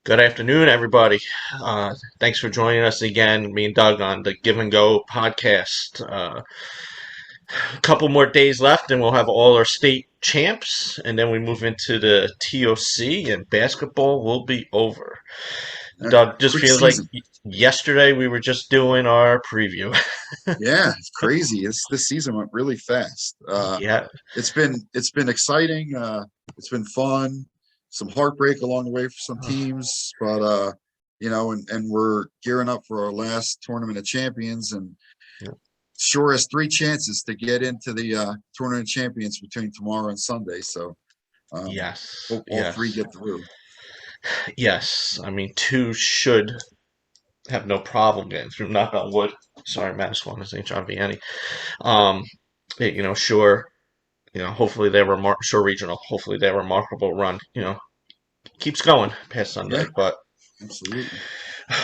Good afternoon, everybody. Thanks for joining us again, me and Doug, on the Give and Go podcast. A couple more days left, and we'll have all our state champs, and then we move into the TOC, and basketball will be over. Doug, just Quick feels like season. yesterday we were just doing our preview. Yeah, it's crazy. This season went really fast. Yeah. It's been exciting. It's been fun. Some heartbreak along the way for some teams, but and we're gearing up for our last tournament of champions, and sure has three chances to get into the tournament of champions between tomorrow and Sunday. So Yes. hope all three Yes. get through. Yes. I mean, two should have no problem getting through. Knock on wood. Sorry, Manasquan is St. John Vianney. Um, sure. Hopefully sure regional. Hopefully their remarkable run, keeps going past Yeah, Sunday. But absolutely.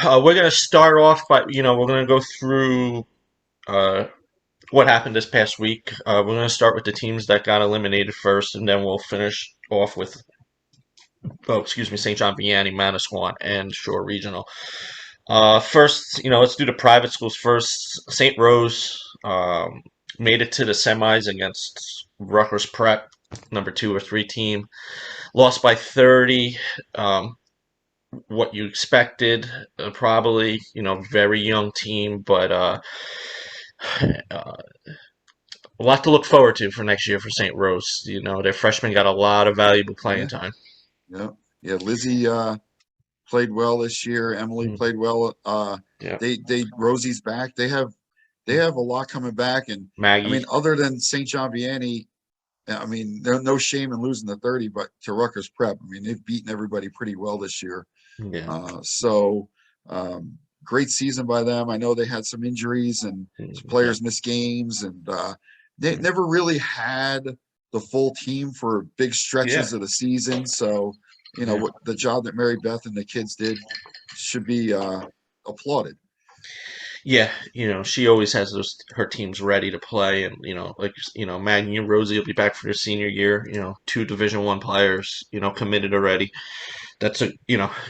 we're gonna start off by, we're gonna go through uh, what happened this past week. We're gonna start with the teams that got eliminated first, and then we'll finish off with, St. John Vianney, Manasquan, and Shore Regional. First, let's do the private schools first. St. Rose made it to the semis against Rutgers Prep, number 2 or 3 team. Lost by 30. What you expected, probably, very young team, but uh, a lot to look forward to for next year for St. Rose. Their freshmen got a lot of valuable playing Yeah, time. yeah, yeah. Lizzie played well this year. Emily Mm, played well. yeah. They Rosie's back. They have a lot coming back, and I mean, Maggie. other than St. John Vianney, I mean, there's no shame in losing the 30, but to Rutgers Prep, I mean, they've beaten everybody pretty well this year. Yeah. So great season by them. I know they had some injuries and some Yeah. players missed games, and they never really had the full team for big Yeah. stretches of the season. So, Yeah. what the job that Mary Beth and the kids did should be applauded. Yeah, she always has her teams ready to play, and Maggie and Rosie will be back for their senior year. Two Division 1 players, committed already. That's a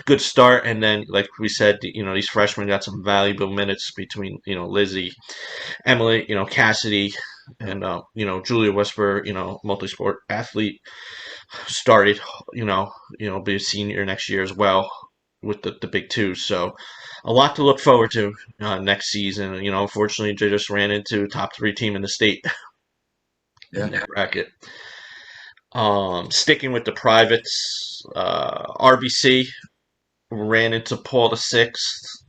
good start. And then, like we said, these freshmen got some valuable minutes between Lizzie, Emily, Cassidy, Yeah, and Julia Whisper, multi-sport athlete, started, be a senior next year as well with the big two. So a lot to look forward to next season. Unfortunately, they just ran into top 3 team in the state in yeah, that bracket. Sticking with the privates, RBC ran into Paul the Sixth.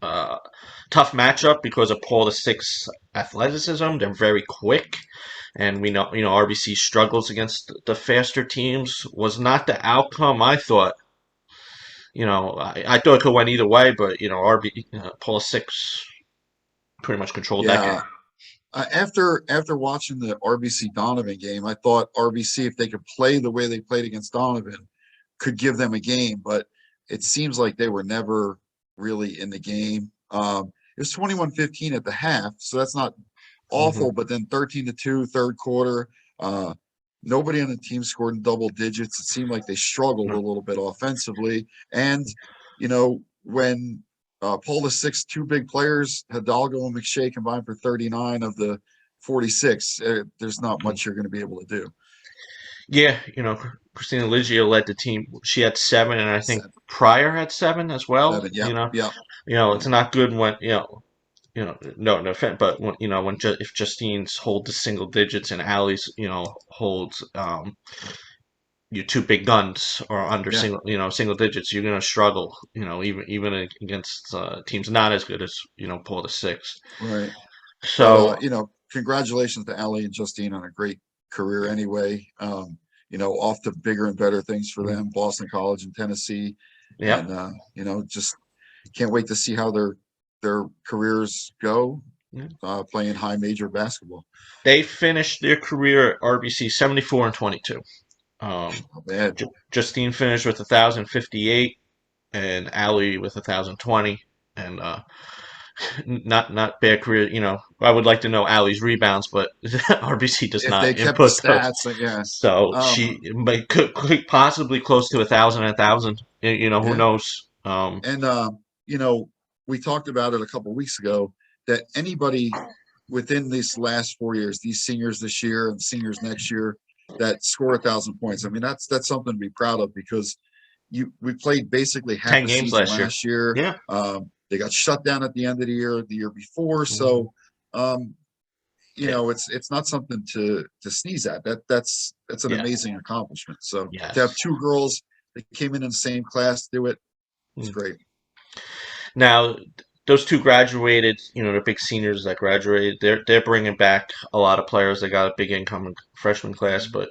Tough matchup because of Paul the Sixth's athleticism. They're very quick, and we know RBC struggles against the faster teams. Was not the outcome I thought. I thought it could went either way, but Paul the Sixth pretty much controlled that game. yeah. After watching the RBC Donovan game, I thought RBC, if they could play the way they played against Donovan, could give them a game. But it seems like they were never really in the game. It was 21-15 at the half, so that's not Hmm. awful. But then 13-2, third quarter. Uh, Nobody on the team scored in double digits. It seemed like they struggled a little bit offensively. And when Paul the Six, two big players, Hidalgo and McShay combined for 39 of the 46. There's not much you're going to be able to do. Yeah, Christina Liggio led the team. She had 7, and I think Seven, Pryor had 7 as well. seven. Yep, yep, It's yep. not good when no offense, but if Justine's hold the single digits and Allie's holds your 2 big guns or under Yeah, single digits, you're gonna struggle. Even against teams not as good as Paul the Sixth. right. But So congratulations to Allie and Justine on a great career anyway. Off to bigger and better things for them, Boston College and Tennessee. yeah, And just can't wait to see how their careers go yeah. playing high major basketball. They finished their career at RBC 74-22. Not bad. Justine finished with 1,058, and Allie with 1,020, and not bad career. I would like to know Allie's rebounds, but RBC does If they not kept the input those. stats, yeah. So Um, she could possibly close to 1,000 and 1,000. Who yeah, knows? And you know, we talked about it a couple weeks ago that anybody within these last 4 years, these seniors this year and seniors next year, that score 1,000 points. I mean, that's something to be proud of because we played basically half 10 a games season last year. last year. Yeah. They got shut down at the end of the year before. Mhm. So um, you Yeah. know, it's not something to sneeze at. That's an Yeah. amazing accomplishment. So to have Yes. two girls that came in the same class do it, it's Mm. great. Now, those two graduated, the big seniors that graduated, they're bringing back a lot of players. They got a big incoming freshman class, Mhm. but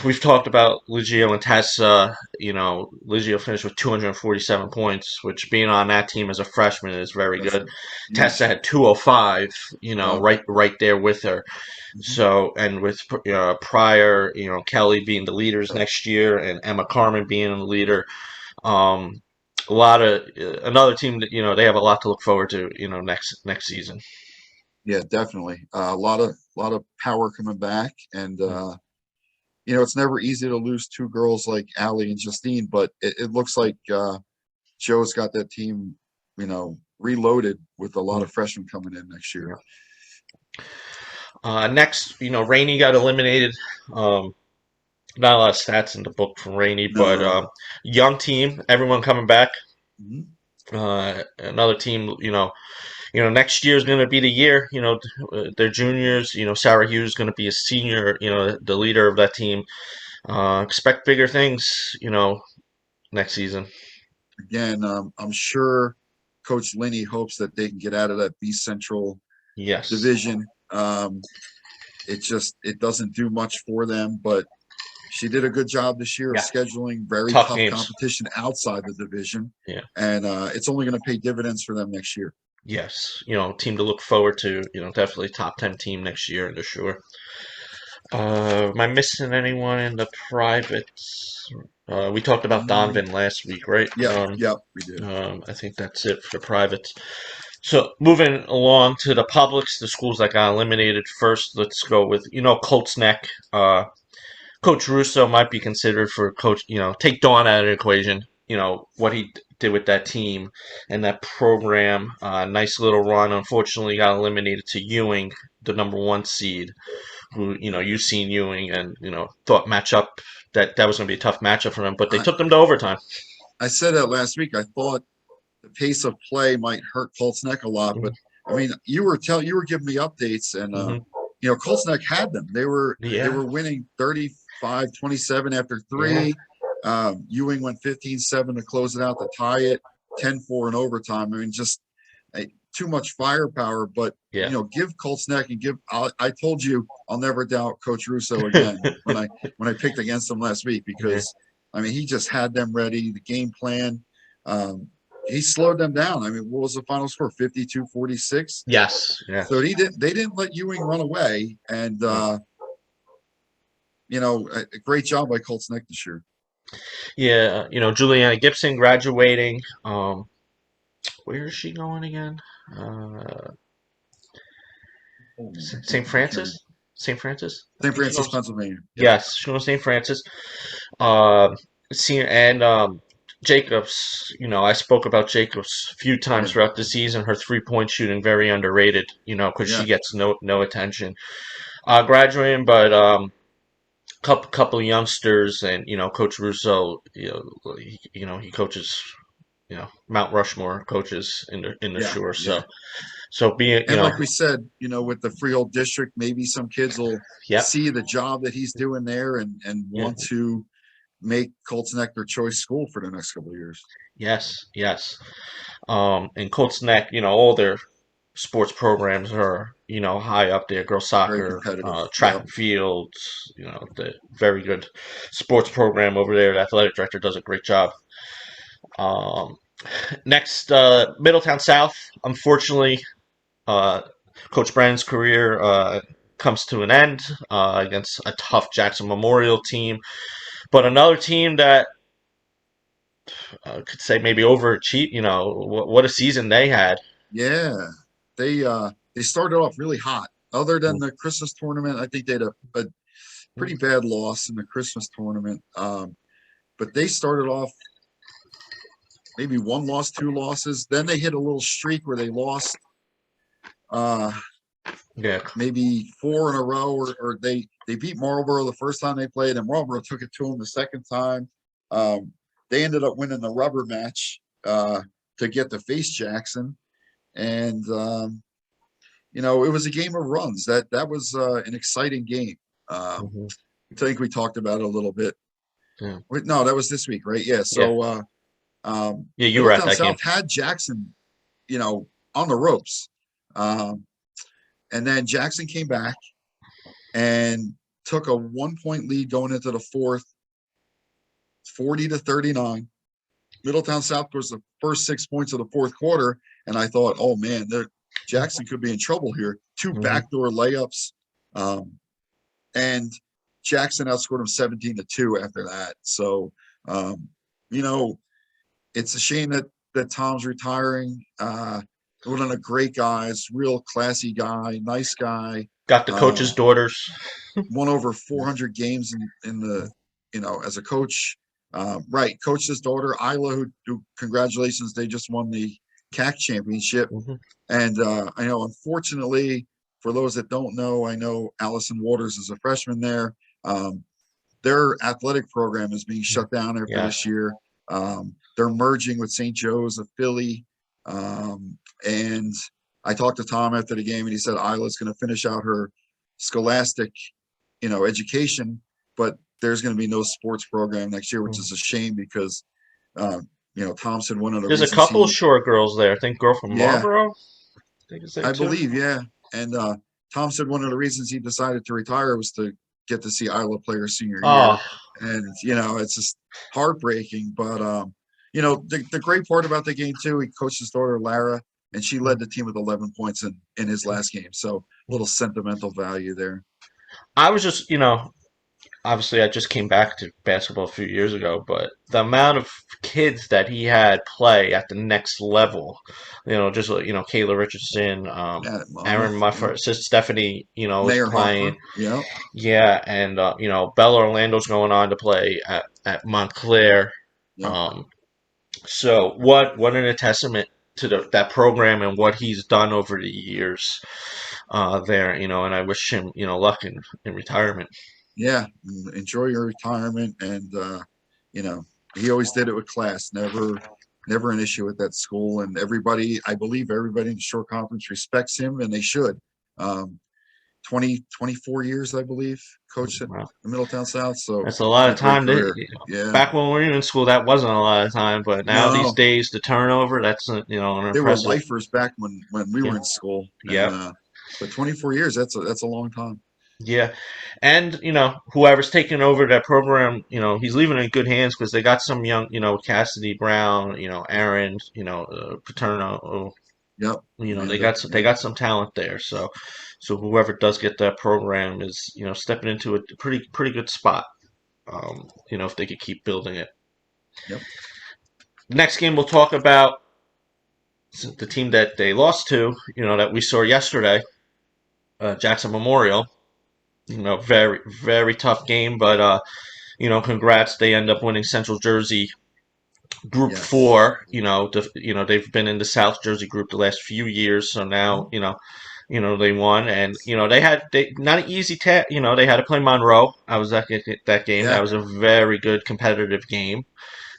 we've talked about Ligio and Tessa. Ligio finished with 247 points, which being on that team as a freshman is very That's good. Tessa huge. had 205, Wow. right there with her. Mhm. So, and with Pryor, Kelly being the leaders next year, and Emma Carmen being the leader, um, a lot of another team that they have a lot to look forward to, next season. Yeah, definitely. A lot of power coming back, and you know, it's never easy to lose two girls like Allie and Justine, but it looks like Joe's got that team, you know, reloaded with a lot Mm, of freshmen coming in next year. yeah. Next, Rainey got eliminated. Not a lot of stats in the book from Rainey, but No. young team, everyone coming back. Mhm. Another team, next year is going to be the year. They're juniors. Sarah Hughes is going to be a senior. The leader of that team. Expect bigger things. Next season. Again, I'm sure Coach Linney hopes that they can get out of that B Central Yes. division. It doesn't do much for them, but she did a good job this year of Yeah. scheduling very Tough tough games. competition outside the division, Yeah. and it's only going to pay dividends for them next year. Yes. Team to look forward to. Definitely top 10 team next year, for sure. Am I missing anyone in the privates? We talked about Mm, Donovan last week, right? yep, yep, we did. I think that's it for the privates. So moving along to the publics, the schools that got eliminated first. Let's go with Colts Neck. Coach Russo might be considered for coach. Take Dawn out of the equation. What he did with that team and that program. Nice little run. Unfortunately, got eliminated to Ewing, the number one seed. Who you've seen Ewing and thought matchup that was going to be a tough matchup for them, but they I, took them to overtime. I said that last week. I thought the pace of play might hurt Colts Neck a lot, but I mean, you were giving me updates, and Mm-hmm. you know, Colts Neck had them. They Yeah, were winning 35-27 after yeah, three. Ewing went 15-7 to close it out to tie it, 10-4 in overtime. I mean, just too much firepower. But yeah. you know, give Colts Neck and give. I told you I'll never doubt Coach Russo again when I picked against him last week Yeah. because I mean he just had them ready. The game plan. Um, he slowed them down. I mean, what was the final score? 52-46. Yes, yeah. So they didn't let Ewing run away. And you know, a great job by Colts Neck this year. Yeah, Juliana Gibson graduating. Where is she going again? Uh, Oh man, St. I can't remember. Francis? St. Francis? I St. think she Francis, goes. Pennsylvania. Yep. Yes, she goes St. Francis. Uh, Senior and Jacobs. I spoke about Jacobs a few times Yeah. throughout the season. Her 3-point shooting very underrated. Because she Yeah. gets no attention. Graduating, but couple of youngsters and Coach Russo. He coaches. Mount Rushmore coaches in the Yeah. shore. Yeah. So being And like we said, you know, with the Freehold district, maybe some kids will yep, see the job that he's doing there and yeah, want to make Colts Neck their choice school for the next couple of years. yes. And Colts Neck, all their sports programs are, high up there. Girls Very soccer, competitive. track Yep. and field, the very good sports program over there. The athletic director does a great job. Um, Next, Middletown South. Unfortunately, uh, Coach Brennan's career comes to an end against a tough Jackson Memorial team. But another team that could say maybe overachieved. What a season they had. Yeah. They started off really hot. Other than the Christmas tournament, I think they had a pretty bad loss in the Christmas tournament. But they started off maybe one loss, two losses. Then they hit a little streak where they lost uh, Yeah. maybe four in a row, or they beat Marlboro the first time they played, and Marlboro took it to them the second time. They ended up winning the rubber match to get to face Jackson, and it was a game of runs. That was an exciting game. Hmm. I think we talked about it a little bit. Yeah. Wait, no, that was this week, right? Yeah. Yeah. So Yeah. You were at Middletown that game. South had Jackson, on the ropes. Um, and then Jackson came back and took a 1 point lead going into the fourth, 40-39. Middletown South was the first 6 points of the fourth quarter. And I thought, oh man, Jackson could be in trouble here. Two Hmm. backdoor layups. And Jackson outscored him 17-2 after that. So, um, you know, it's a shame that Tom's retiring. One of the great guys, real classy guy, nice guy. Got the Uh, coach's daughters. won over 400 games in the as a coach. Right, coached his daughter Isla, who congratulations, they just won the CAC championship. Hmm. And I know, unfortunately, for those that don't know, I know Allison Waters is a freshman there. Their athletic program is being shut down after Yes. this year. They're merging with St. Joe's of Philly. And I talked to Tom after the game, and he said Isla's going to finish out her scholastic, education, but there's going to be no sports program next year, which is a shame because, Thompson, one of the There's a reasons couple of short girls there. I think girl from yeah, Marlboro. I think it's there I too. believe, yeah. And Tom said one of the reasons he decided to retire was to get to see Isla play her senior Oh. year. And, it's just heartbreaking. But, the great part about the game, too, he coached his daughter, Lara, and she led the team with 11 points in his last game. So a little sentimental value there. I was just, obviously I just came back to basketball a few years ago, but the amount of kids that he had play at the next level, just like, Kayla Richardson, At Monmouth, Aaron yep. Muffert, Sis Stephanie, was Mayor playing. Hoffer, yep. Yeah, and Bella Orlando's going on to play at Montclair. Yep. Um, so what an testament to that program and what he's done over the years there, and I wish him, luck in retirement. Yeah. Enjoy your retirement. And, you know, he always did it with class, never an issue at that school. And I believe everybody in the short conference respects him, and they should. Um, 24 years, I believe, coached at Wow. the Middletown South. So That's a lot a of great time. career. Yeah. Back when we were in school, that wasn't a lot of time, but now these No, days, the turnover, that's an they were impressive. lifers back when we Yeah, were in school. And yeah, but 24 years, that's a long time. yeah. And whoever's taking over that program, he's leaving it in good hands because they got some young, Cassidy Brown, Aaron, Paterno. Yep. Amanda. They Yep. got some talent there. So whoever does get that program is stepping into a pretty good spot. If they could keep building it. Yep. Next game we'll talk about the team that they lost to. That we saw yesterday, Jackson Memorial. Very very tough game, but congrats. They end up winning Central Jersey Group Yes. Four. They've been in the South Jersey group the last few years, so Yep. now they won, and they not an easy task. They had to play Monroe. I was at that game. That Yeah. was a very good competitive game,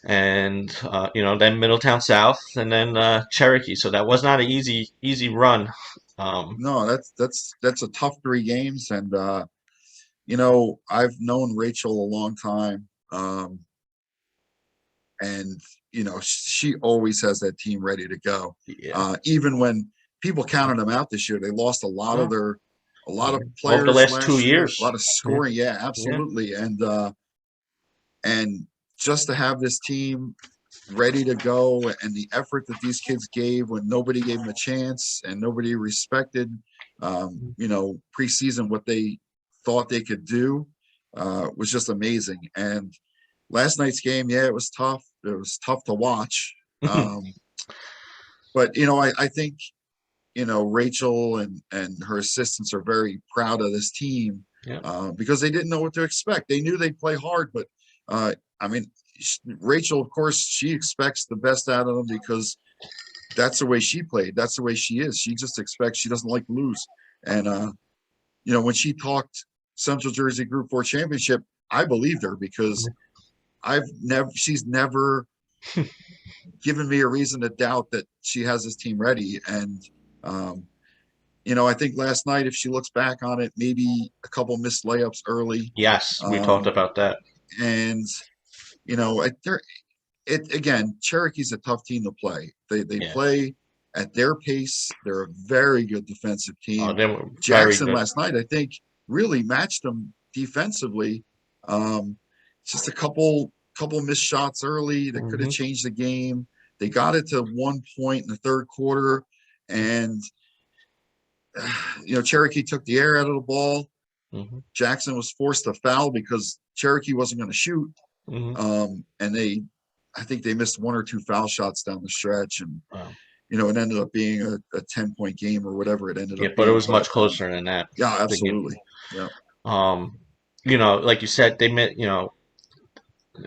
and then Middletown South, and then Cherokee. So that was not an easy run. Um, No, that's a tough 3 games. And I've known Rachel a long time. And she always has that team ready to go. yeah. Even when people counted them out this year, they lost Yeah. a lot Yeah. of Over the players last two last year, a years. lot of Yeah. scoring. Yeah, Yeah. absolutely. And just to have this team ready to go, and the effort that these kids gave when nobody gave them a chance and nobody respected, preseason, what they thought they could do, was just amazing. And last night's game, yeah, it was tough. It was tough to watch. But I think Rachel and her assistants are very proud of this team, Yeah. because they didn't know what to expect. They knew they'd play hard, but I mean, Rachel, of course, she expects the best out of them because that's the way she played. That's the way she is. She just expects, she doesn't like to lose. And when she talked Central Jersey Group 4 championship, I believed her because she's never given me a reason to doubt that she has this team ready. And um, I think last night, if she looks back on it, maybe a couple missed layups early. Yes, we talked Um, about that. and again, Cherokee's a tough team to play. They Yeah. play at their pace. They're a very good defensive Oh, team. they were very Jackson good. last night, I think, really matched them defensively. Um, just a couple missed shots early that could have Hmm. changed the game. They got it to 1 point in the third quarter, and Cherokee took the air out of the ball. Hmm. Jackson was forced to foul because Cherokee wasn't going to shoot. Hmm. And I think they missed one or two foul shots down the stretch, and Wow. it ended up being a 10-point game or whatever it ended Yeah, up but it being. was But much closer than that. yeah, Thinking, absolutely, yeah, um, like you said, they met.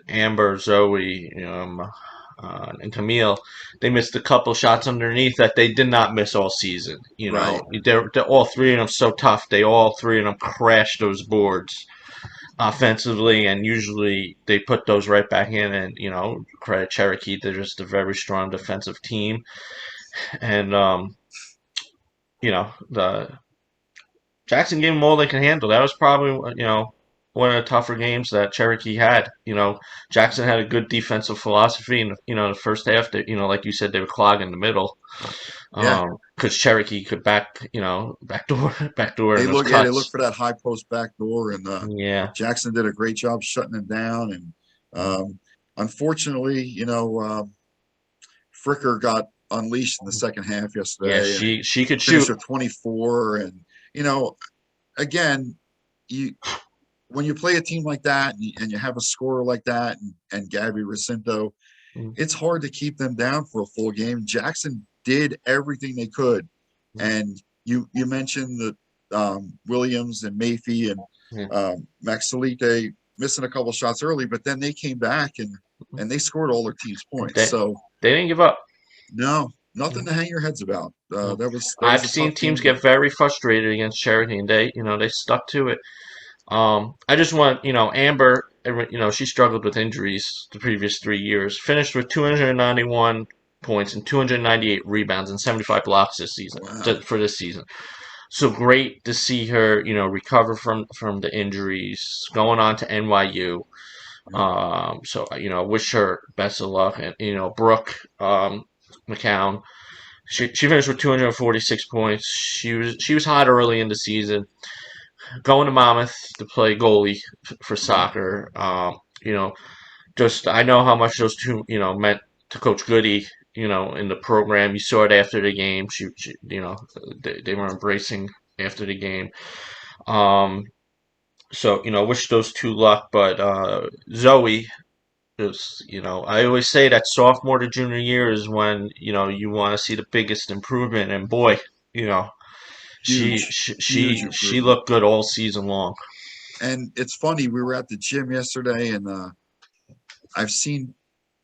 Amber, Zoe, and Camille, they missed a couple shots underneath that they did not miss all season. right. They're all three of them so tough. They all three of them crash those boards offensively, and usually they put those right back in. And credit Cherokee, they're just a very strong defensive team. And the Jackson gave them all they can handle. That was probably one of the tougher games that Cherokee had. Jackson had a good defensive philosophy, and the first half, like you said, they were clogging the middle. Yeah, Because Cherokee could backdoor, backdoor in those they look cuts. for that high post back door, and Yeah, Jackson did a great job shutting it down. And unfortunately, Fricker got unleashed in the second half yeah, yesterday and she could finished shoot. with 24. And again, you when you play a team like that and you have a scorer like that and Gabby Recinto, it's hard to keep them down for a full game. Jackson did everything they could, and you mentioned that Williams and Mayfie and Yeah. Max Salite missing a couple shots early, but then they came back and they scored all their team's points. They So they didn't give up. no, nothing to hang your heads about. That was I've a seen tough teams game. get very frustrated against Cherokee, and they stuck to it. I just want, Amber, she struggled with injuries the previous 3 years. Finished with 291 points and 298 rebounds and 75 blocks this season, Wow. for this season. So great to see her, recover from the injuries, going on to NYU. Yeah. So wish her best of luck. And Brooke McCown, she finished with 246 points. She was hot early in the season, going to Monmouth to play goalie for Mhm. soccer. Just I know how much those two meant to Coach Goody. In the program, you saw it after the game. She they were embracing after the game. Um, so wish those two luck. But Zoe is, I always say that sophomore to junior year is when you want to see the biggest improvement. And boy, you know she Huge, she huge she, she improvement. looked good all season long. And it's funny, we were at the gym yesterday, and I've seen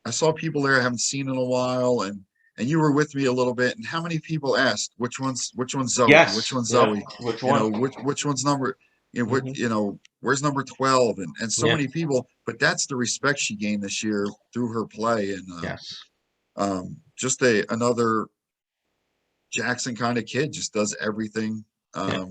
I saw people there I haven't seen in a while, and you were with me a little bit. And how many people asked which one's Zoe, which Yes. one's Yeah. Zoe, Which one? which one's number, Hmm. where's number 12, and so Yeah. many people. But that's the respect she gained this year through her play, and Yes. just another Jackson kind of kid, just does everything. Yeah.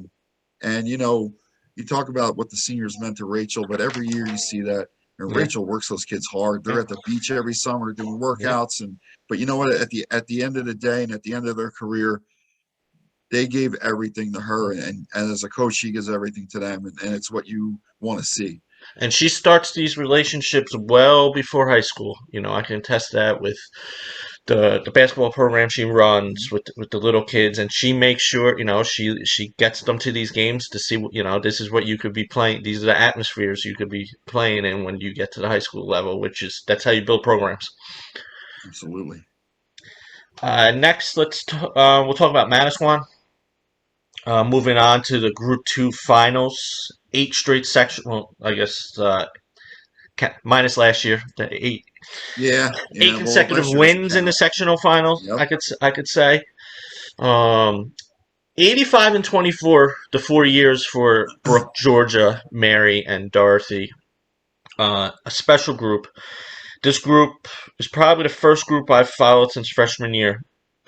And you talk about what the seniors meant to Rachel, but every year you see that. And Yeah. Rachel works those kids hard. Yeah. They're at the beach every summer doing Yeah. workouts, but you know what? At the end of the day and at the end of their career, they gave everything to her, and as a coach, she gives everything to them, and it's what you want to see. And she starts these relationships well before high school. I can test that with the basketball program she runs Mhm. with the little kids, and she makes sure she gets them to these games to see this is what you could be playing. These are the atmospheres you could be playing in when you get to the high school level, that's how you build programs. Absolutely. Next, we'll talk about Manasquan. Moving on to the Group 2 finals. Eight straight section. Well, I guess minus last year, the Yeah, eight yeah. Well, consecutive last year doesn't wins in the count. sectional final. Yep. I could say. Um, 85 and 24 the 4 years for Brooke, Georgia, Mary, and Dorothy. A special group. This group is probably the first group I've followed since freshman year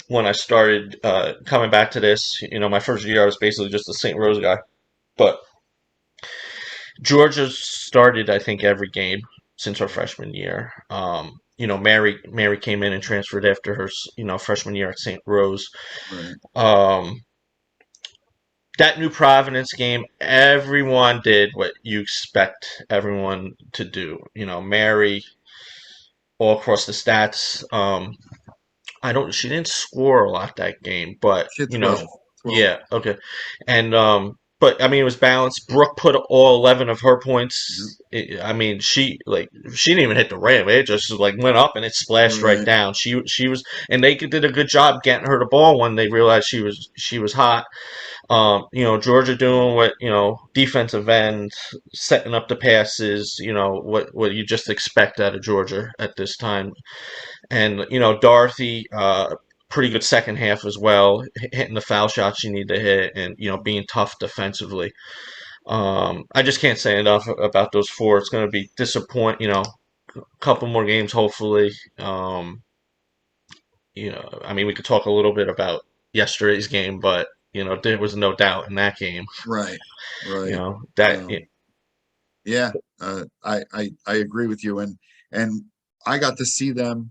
when I started coming back to this. My first year I was basically just a St. Rose guy. But Georgia started, I think, every game since her freshman year. Mary came in and transferred after her, freshman year at St. Rose. Right. Um, that New Providence game, everyone did what you expect everyone to do. Mary all across the stats. She didn't score a lot that game, but She had 12. 12. yeah, okay, and but I mean it was balanced. Brooke put all 11 of her Yep. points. I mean she didn't even hit the rim. It just like went up and it splashed right Right. down. She was, and they did a good job getting her the ball when they realized she was hot. Georgia doing what, defensive end, setting up the passes, what you just expect out of Georgia at this time. And, Dorothy, pretty good second half as well, hitting the foul shots you need to hit and, being tough defensively. I just can't say enough about those four. It's going to be a couple more games, hopefully. I mean, we could talk a little bit about yesterday's game, but, there was no doubt in that game. Right. You Right. know that Um, yeah. I agree with you. And I got to see them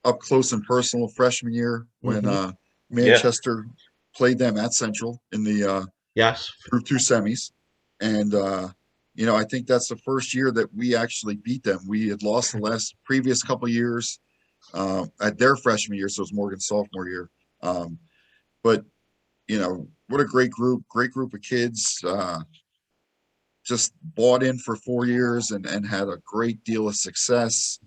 up close and personal freshman year when hmm yeah, Manchester played them at Central in the yes, Group Two semis, and I think that's the first year that we actually beat them. We had lost the last previous couple years at their freshman year, so it was Morgan's sophomore year. But what a great group of kids. Just bought in for 4 years and had a great deal of success.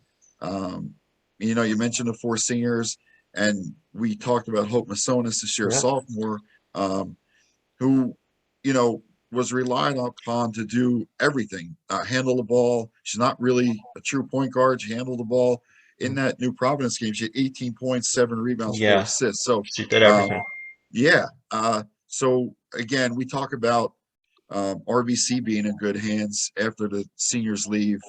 Um, you mentioned the four seniors, and we talked about Hope Masonis this year, yeah, sophomore, who, you know, was relied upon to do everything, handle the ball. She's not really a true point guard. She handled the ball in that New Providence game. She had 18 points, 7 rebounds, 4 yeah. assists. So, She did um, everything. yeah. So again, we talk about RBC being in good hands after the seniors leave.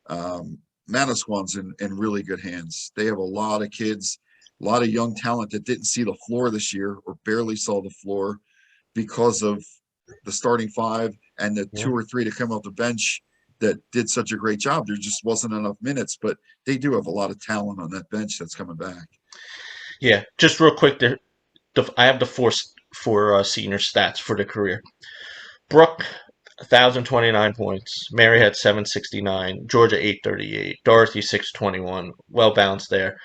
Um, Manasquan's in really good hands. They have a lot of kids, a lot of young talent that didn't see the floor this year or barely saw the floor because of the starting five and the Yeah, two or three to come off the bench that did such a great job. There just wasn't enough minutes, but they do have a lot of talent on that bench that's coming back. yeah. Just real quick, I have the four senior stats for the career. Brooke, 1,029 points. Mary had 769. Georgia 838. Dorothy 621. Well balanced there.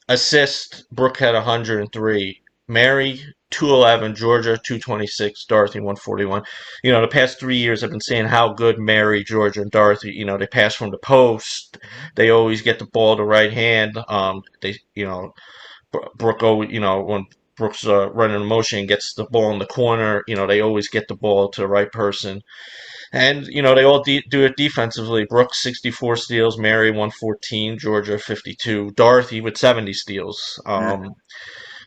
Assist, Brooke had 103. Mary 211. Georgia 226. Dorothy 141. The past 3 years I've been saying how good Mary, Georgia, and Dorothy. They pass from the post. They always get the ball to right hand. Brooke, when Brooks running a motion and gets the ball in the corner, they always get the ball to the right person. And, they all do it defensively. Brooks, 64 steals, Mary, 114, Georgia, 52, Dorothy with 70 steals. Yeah,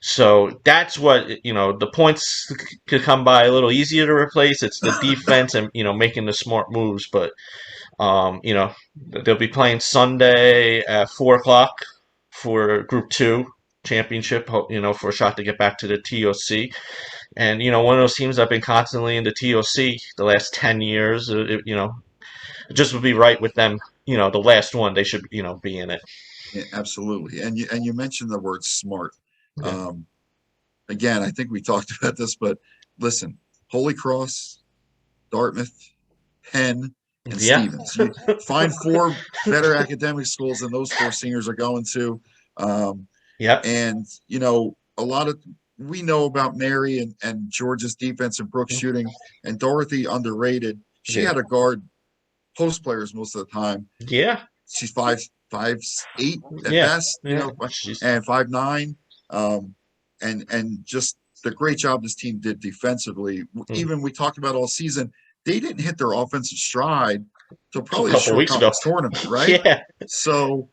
So that's what, the points could come by a little easier to replace. It's the defense and, making the smart moves. But, they'll be playing Sunday at 4 o'clock for Group 2 championship, for a shot to get back to the TOC. And, one of those teams that have been constantly in the TOC the last 10 years, it just would be right with them. The last one, they should, be in it. yeah, absolutely. And you mentioned the word smart. Yeah. Um, Again, I think we talked about this, but listen, Holy Cross, Dartmouth, Penn, and Yeah. Stevens. You find four better academic schools than those four seniors are going to. Um, Yep. and, a lot of we know about Mary and Georgia's defense and Brooks shooting, and Dorothy underrated. She Yeah. had to guard post players most of the time. Yeah. She's 5'8" at Yeah. best, Yeah. She's. and 5'9". And just the great job this team did defensively. Mm. Even we talked about all season, they didn't hit their offensive stride to a probably a couple of short weeks ago. conference tournament, right? Yeah. So,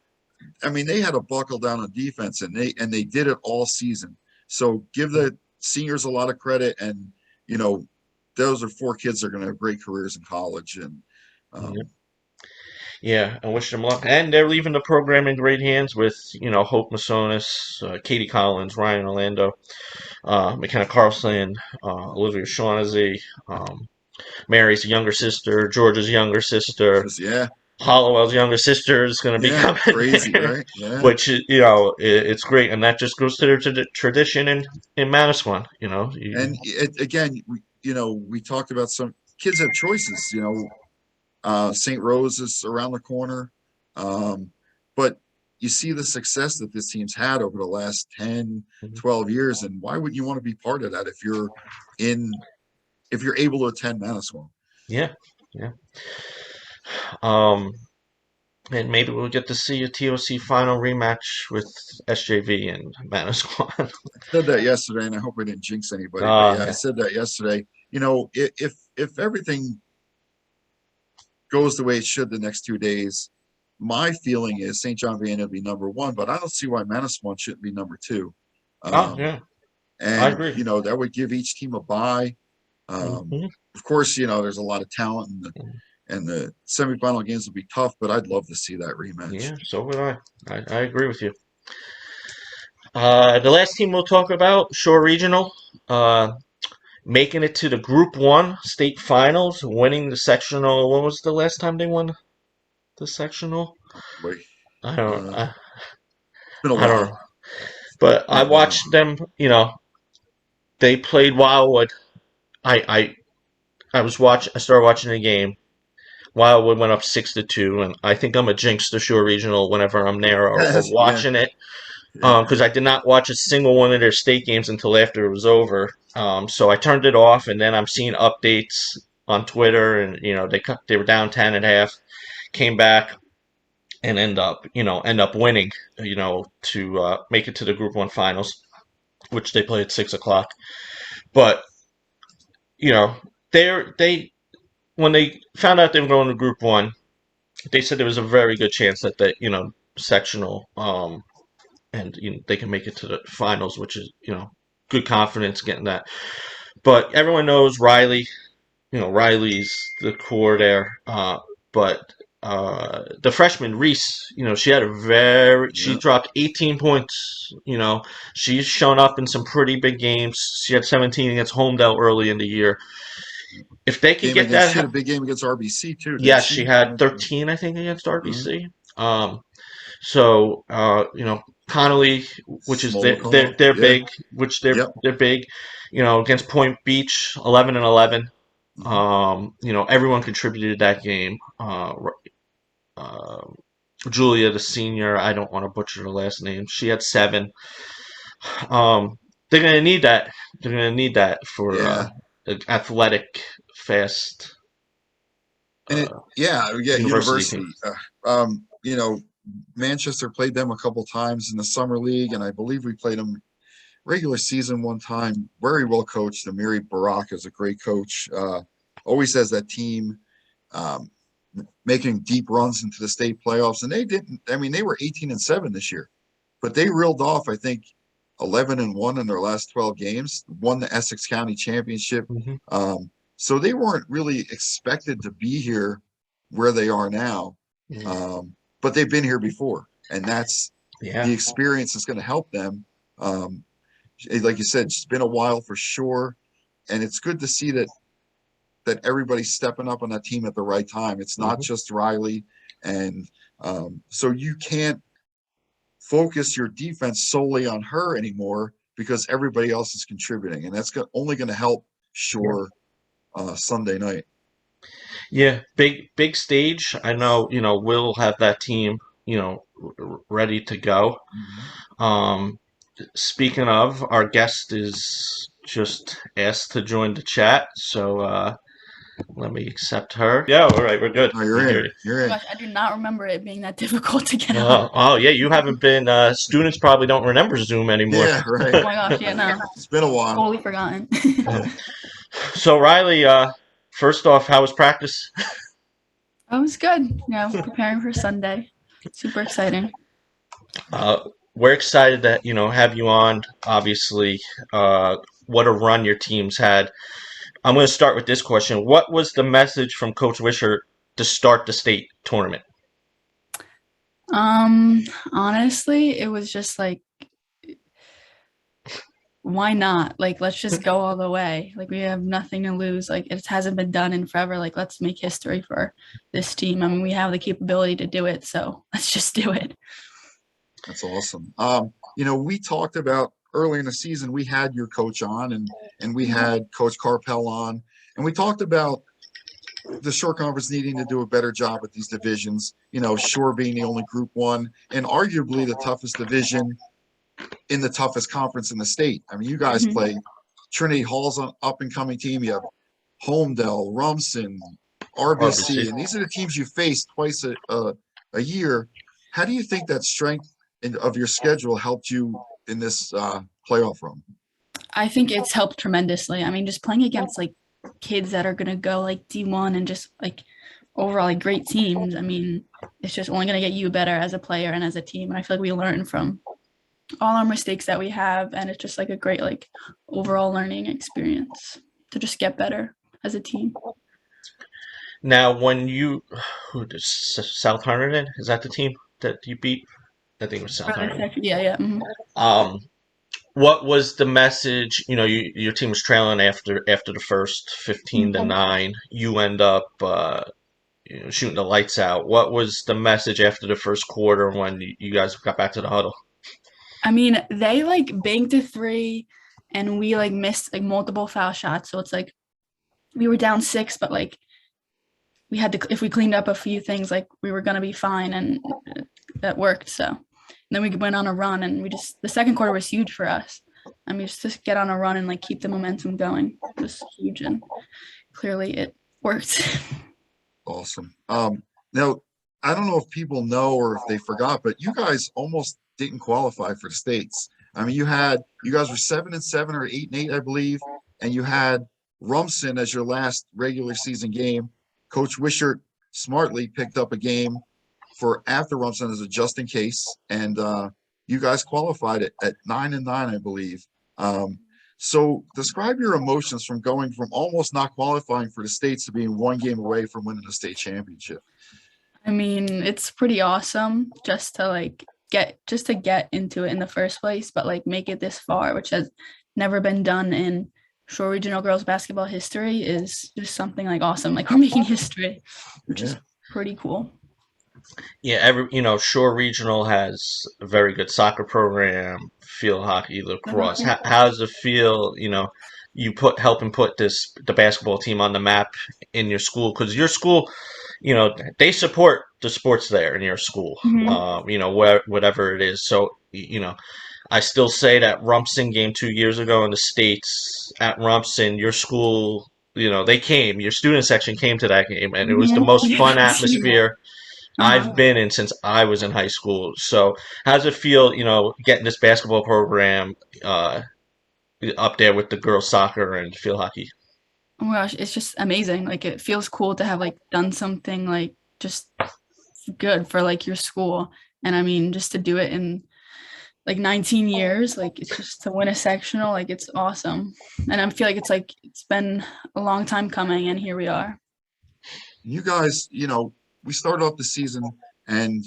I mean, they had to buckle down on defense, and they did it all season. So give the seniors a lot of credit, and you know, those are 4 kids that are going to have great careers in college, and Yeah. um, Yeah, I wish them luck. And they're leaving the program in great hands with, Hope Masonis, Katie Collins, Ryan Orlando, McKenna Carlson, Olivia Shaughnessy, Mary's younger sister, Georgia's younger sister, just yeah, Hollowell's younger sister is going to be yeah, coming crazy, there, right? Yeah, which, it's great. And that just goes to their tradition in Manasquan, and again, we talked about some kids have choices. St. Rose is around the corner. But you see the success that this team's had over the last 10, 12 years. And why wouldn't you want to be part of that if you're able to attend Manasquan? Yeah, yeah. Um, and maybe we'll get to see a TOC final rematch with SJV and Manasquan. I said that yesterday, and I hope I didn't jinx anybody, but yeah, I Yeah. said that yesterday. If everything goes the way it should the next 2 days, my feeling is St. John Vianney will be number 1, but I don't see why Manasquan shouldn't be number 2. Oh, Um, yeah. I and agree. that would give each team a bye. Hmm. Of course, there's a lot of talent, and the semifinal games will be tough, but I'd love to see that rematch. Yeah, so would I. I agree with you. The last team we'll talk about, Shore Regional, making it to the Group 1 state finals, winning the sectional. What was the last time they won the sectional? Boy, I don't. it's I, been a I don't while. know. But It's been I a while. watched them. They played Wildwood. I I was watch. I started watching the game. Wildwood went up 6-2, and I think I'm a jinx to Shore Regional whenever I'm there or Yeah, watching it. yeah. Because I did not watch a single one of their state games until after it was over. So I turned it off, and then I'm seeing updates on Twitter, and they were down 10 and a half, came back, and end up winning, to make it to the Group 1 finals, which they play at 6 o'clock. But they when they found out they were going to Group 1, they said there was a very good chance that sectional, and they can make it to the finals, which is good confidence getting that. But everyone knows Rylee. Riley's the core there. But the freshman Reese, she Yeah. dropped 18 points. She's shown up in some pretty big games. She had 17 against Homedale early in the year. If they could get She had that, a big game against RBC too, didn't yes, she she? had 13, I think, against Uh, RBC. So Connolly, which is Smolakov. they're Yeah. big, which they're Yep. they're big, against Point Beach, 11-11. Hmm. Everyone contributed that game. Uh, Julia, the senior, I don't want to butcher her last name. She had 7. Um, they're gonna need that. They're gonna need that for Yeah. an athletic, fast And it, uh, yeah, university team. university. Manchester played them a couple times in the summer league, and I believe we played them regular season one time. Very well coached. Amiri Barak is a great coach. Always has that team um, making deep runs into the state playoffs, and they didn't. I mean, they were 18-7 this year, but they reeled off, I think, 11-1 in their last 12 games. Won the Essex County Championship. Hmm. So they weren't really expected to be here where they are now, but they've been here before, and that's Yeah. the experience is going to help them. Um, like you said, it's been a while for sure, and it's good to see that everybody's stepping up on that team at the right time. It's not Hmm. just Rylee, and so you can't focus your defense solely on her anymore because everybody else is contributing, and that's only going to help Yeah. Shore Sunday night. Yeah, big stage. I know, we'll have that team, ready to go. Mhm. Um, Speaking of, our guest is just asked to join the chat, so let me accept her. Yeah, all right, we're good. Oh, We you're hear in. you. You're Oh my in. gosh, I do not remember it being that difficult to get on. Oh, yeah, you haven't been. Students probably don't remember Zoom anymore. Yeah, right. Oh my gosh, yeah, no. It's been a while. Totally forgotten. So Rylee, first off, how was practice? That was good. Preparing for Sunday. Super exciting. We're excited that have you on. Obviously, what a run your team's had. I'm going to start with this question: what was the message from Coach Wisher to start the state tournament? Honestly, it was just like, why not? Like, let's just go all the way. Like, we have nothing to lose. Like, it hasn't been done in forever. Like, let's make history for this team. I mean, we have the capability to do it, so let's just do it. That's awesome. We talked about early in the season, we had your coach on and we had Coach Carpel on, and we talked about the Shore Conference needing to do a better job at these divisions, Shore being the only Group 1 and arguably the toughest division in the toughest conference in the state. I mean, you guys play Trinity Hall's an up-and-coming team. You have Homedale, Rumson, RBC, and these are the teams you face twice a year. How do you think that strength of your schedule helped you in this playoff run? I think it's helped tremendously. I mean, just playing against like kids that are gonna go like D1 and just like overall like great teams. I mean, it's just only gonna get you better as a player and as a team. And I feel like we learn from all our mistakes that we have, and it's just like a great like overall learning experience to just get better as a team. Now, when South Hunterdon, is that the team that you beat? I think it was South Hunterdon. Yeah. What was the message? Your team was trailing after the first 15-9. You end up shooting the lights out. What was the message after the first quarter when you guys got back to the huddle? I mean, they like banked a 3 and we like missed like multiple foul shots. So it's like we were down 6, but like we had to, if we cleaned up a few things, like we were going to be fine, and that worked. So and then we went on a run, and the second quarter was huge for us. I mean, just get on a run and like keep the momentum going. It was huge, and clearly it worked. Awesome. Now, I don't know if people know or if they forgot, but you guys almost didn't qualify for the states. I mean, you guys were 7-7 or 8-8, I believe, and you had Rumson as your last regular season game. Coach Wishart smartly picked up a game for after Rumson as a just in case, and you guys qualified at 9-9, I believe. So describe your emotions from going from almost not qualifying for the states to being one game away from winning the state championship. I mean, it's pretty awesome just to get into it in the first place, but like make it this far, which has never been done in Shore Regional girls basketball history, is just something like awesome. Like we're making history, which is pretty cool. Yeah, Shore Regional has a very good soccer program, field hockey, lacrosse. How does it feel, you helping put the basketball team on the map in your school? Because your school, they support the sports there in your school, whatever it is. So, I still say that Rumson game 2 years ago in the States at Rumson, your school, your student section came to that game, and it was the most fun atmosphere I've been in since I was in high school. So how does it feel, getting this basketball program up there with the girls soccer and field hockey? Oh my gosh, it's just amazing. Like it feels cool to have like done something like just good for like your school. And I mean, just to do it in like 19 years, like it's just to win a sectional, like it's awesome. And I feel like it's been a long time coming, and here we are. You guys, we started off the season, and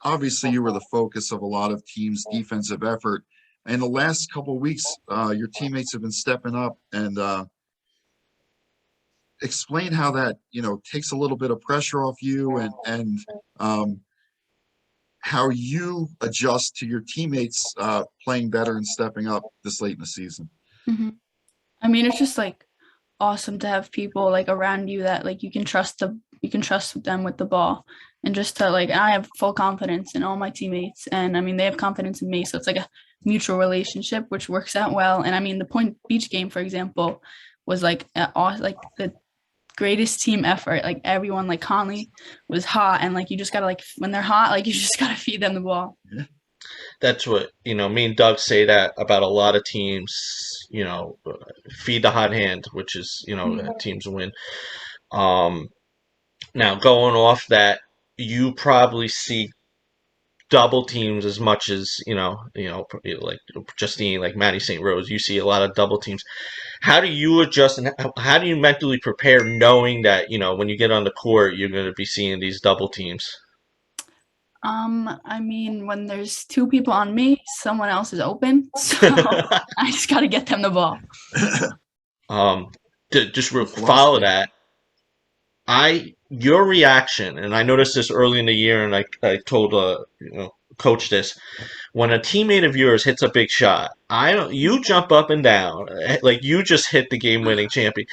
obviously you were the focus of a lot of teams' defensive effort. And the last couple of weeks, your teammates have been stepping up, and explain how that takes a little bit of pressure off you, and how you adjust to your teammates playing better and stepping up this late in the season. I mean, it's just like awesome to have people like around you that like you can trust them with the ball, and just to like, I have full confidence in all my teammates, and I mean they have confidence in me, so it's like a mutual relationship which works out well. And I mean the Point Beach game, for example, was like the greatest team effort. Like everyone, like Conley was hot, and like you just gotta like, when they're hot, like you just gotta feed them the ball. That's what me and Doug say that about a lot of teams. Feed the hot hand, which is teams win. Now, going off that, you probably see double teams as much as like Justine, like Maddie St. Rose. You see a lot of double teams. How do you adjust, and how do you mentally prepare, knowing that when you get on the court, you're going to be seeing these double teams? I mean, when there's two people on me, someone else is open, so I just got to get them the ball. To just follow that, your reaction, and I noticed this early in the year, and I told coach this. When a teammate of yours hits a big shot, you jump up and down like you just hit the game-winning champion.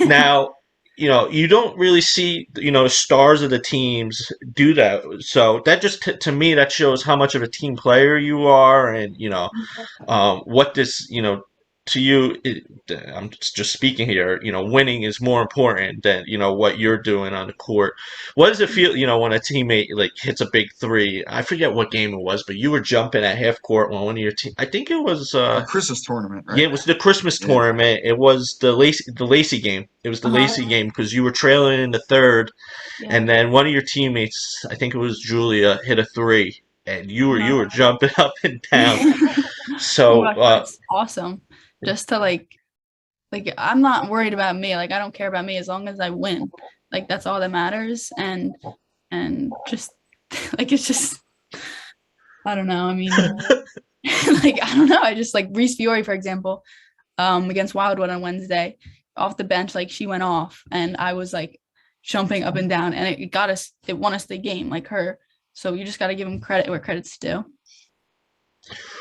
Now, you don't really see stars of the teams do that. So that just to me that shows how much of a team player you are, and what this to you, I'm just speaking here, winning is more important than, what you're doing on the court. What does it feel, when a teammate like hits a big three? I forget what game it was, but you were jumping at half court when one of your team, I think it was a Christmas tournament, right? Yeah, it was the Christmas tournament. It was the Lacey game. It was the Lacey game because you were trailing in the third, and then one of your teammates, I think it was Julia, hit a three, and you were jumping up and down. So that's awesome. Just to like I'm not worried about me. Like I don't care about me as long as I win. Like that's all that matters. And just like it's just I don't know. I mean, like I don't know. I just like Reese Fiore, for example, against Wildwood on Wednesday, off the bench, like she went off, and I was like jumping up and down, and it won us the game, like her. So you just got to give them credit where credit's due.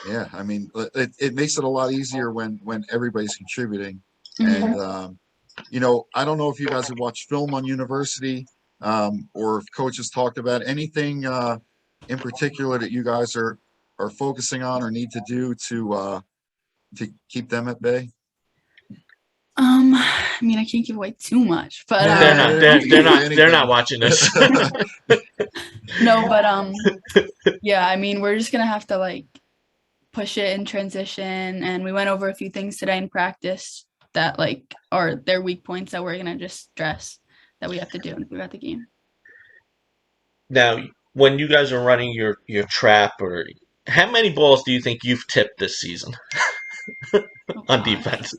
Yeah, I mean, it makes it a lot easier when everybody's contributing. Mm-hmm. And I don't know if you guys have watched film on University, or if coaches talked about anything in particular that you guys are focusing on or need to do to keep them at bay. I mean, I can't give away too much, but they're not watching this. No, but yeah, I mean, we're just gonna have to like push it in transition, and we went over a few things today in practice that like are their weak points that we're gonna just stress that we have to do throughout the game. Now, when you guys are running your trap, or how many balls do you think you've tipped this season on defense?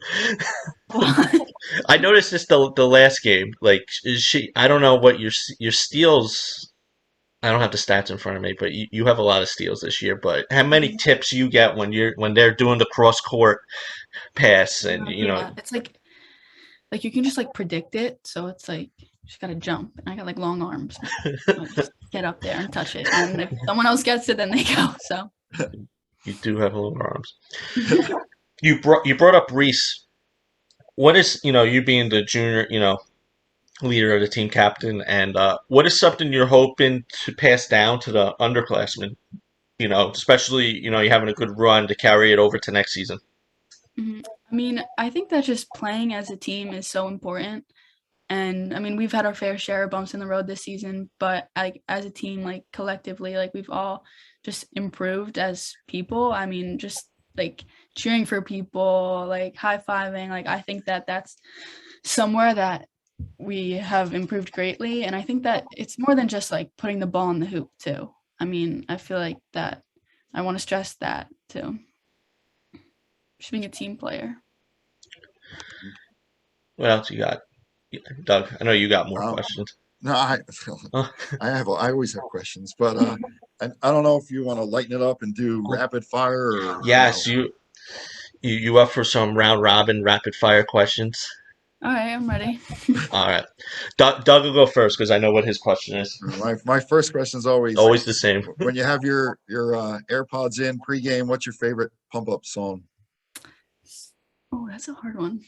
I noticed this the last game. Like, I don't know what your steals. I don't have the stats in front of me, but you have a lot of steals this year. But how many tips you get when they're doing the cross court pass, and it's like you can just like predict it. So it's like you just gotta jump, and I got like long arms. So just get up there and touch it, and if someone else gets it, then they go. So you do have long arms. You brought up Reese. What is you being the junior leader of the team, captain, and what is something you're hoping to pass down to the underclassmen? Especially you're having a good run to carry it over to next season. Mm-hmm. I mean, I think that just playing as a team is so important. And I mean, we've had our fair share of bumps in the road this season, but like as a team, like collectively, like we've all just improved as people. I mean, just like cheering for people, like high-fiving, like I think that that's somewhere that we have improved greatly. And I think that it's more than just like putting the ball in the hoop too. I mean, I feel like that I want to stress that too. Just being a team player. What else you got, Doug? I know you got more questions. No, I always have questions, but I don't know if you want to lighten it up and do rapid fire or. Yes, you up for some round robin rapid fire questions? All right, I'm ready. All right, Doug will go first because I know what his question is. My first question is always the same. When you have your AirPods in pregame, what's your favorite pump up song? Oh, that's a hard one.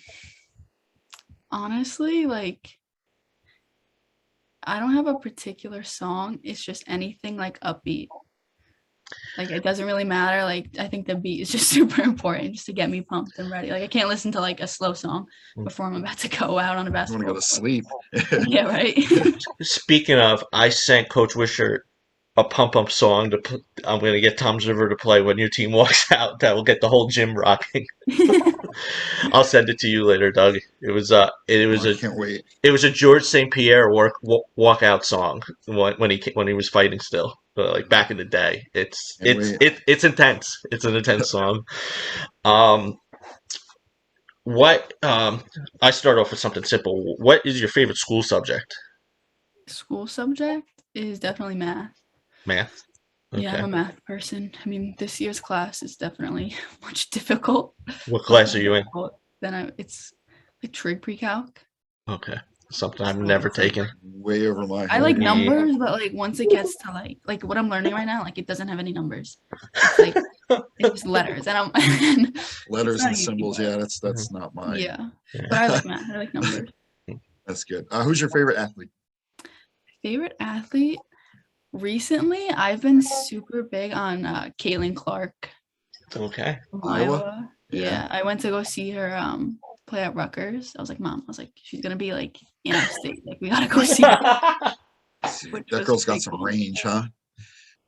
Honestly, like I don't have a particular song. It's just anything like upbeat. Like it doesn't really matter. Like I think the beat is just super important just to get me pumped and ready. Like I can't listen to like a slow song before I'm about to go out on a basketball. I want to go to sleep. Yeah, right. Speaking of, I sent Coach Wishart a pump up song I'm gonna get Tom's River to play when your team walks out. That will get the whole gym rocking. I'll send it to you later, Doug. Oh, I can't wait. It was a George St. Pierre walkout song when he was fighting still, like back in the day. Can't wait. It's intense. It's an intense song. Um, I start off with something simple. What is your favorite school subject? School subject is definitely math. Math. Yeah, Okay. I'm a math person. I mean, this year's class is definitely much difficult. What class are you in? It's like trig pre-calc. Okay. Something I've So never it's like taken. Way over my I like head. numbers, but like once it gets to like what I'm learning right now, like it doesn't have any numbers. It's like it's just letters, and Letters not and easy, symbols. but Yeah, that's not mine. yeah. But I like math. I like numbers. That's good. Who's your favorite athlete? Favorite athlete? Recently, I've been super big on Caitlin Clark Okay. from Iowa? Iowa. Yeah. Yeah, I went to go see her play at Rutgers. I was like, Mom, I was like, she's gonna be like in our state. Like, we gotta go see her. Which That was girl's got pretty some cool. range, huh?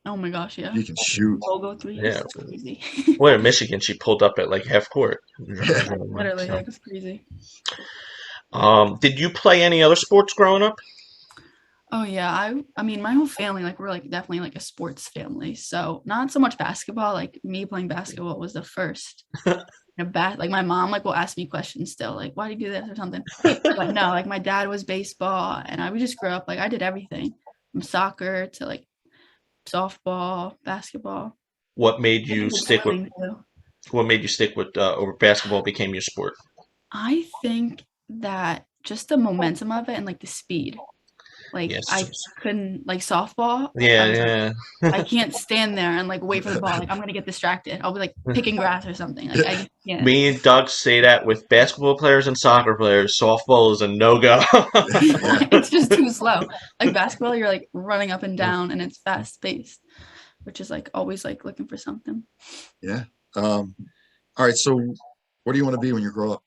Oh my gosh, yeah. You can shoot. Logo threes. Yeah. It's crazy. Well, in Michigan, she pulled up at like half court. Yeah. Literally, So, like it's crazy. did you play any other sports growing up? Oh yeah, I mean my whole family, like we're like definitely like a sports family. So not so much basketball, like me playing basketball was the first. Like my mom like will ask me questions still, like why do you do this or something. But no, like my dad was baseball and I would just grow up like I did everything from soccer to like softball, basketball. What made I you did stick with swimming too. over basketball became your sport? I think that just the momentum of it and like the speed. Like Yes. I couldn't like softball. Yeah, I was like, yeah. I can't stand there and like wait for the ball. Like I'm gonna get distracted. I'll be like picking grass or something. Like I just can't. Me and Doug say that with basketball players and soccer players. Softball is a no-go. Yeah. It's just too slow. Like basketball, you're like running up and down and it's fast paced, which is like always like looking for something. Yeah. All right. So, what do you want to be when you grow up?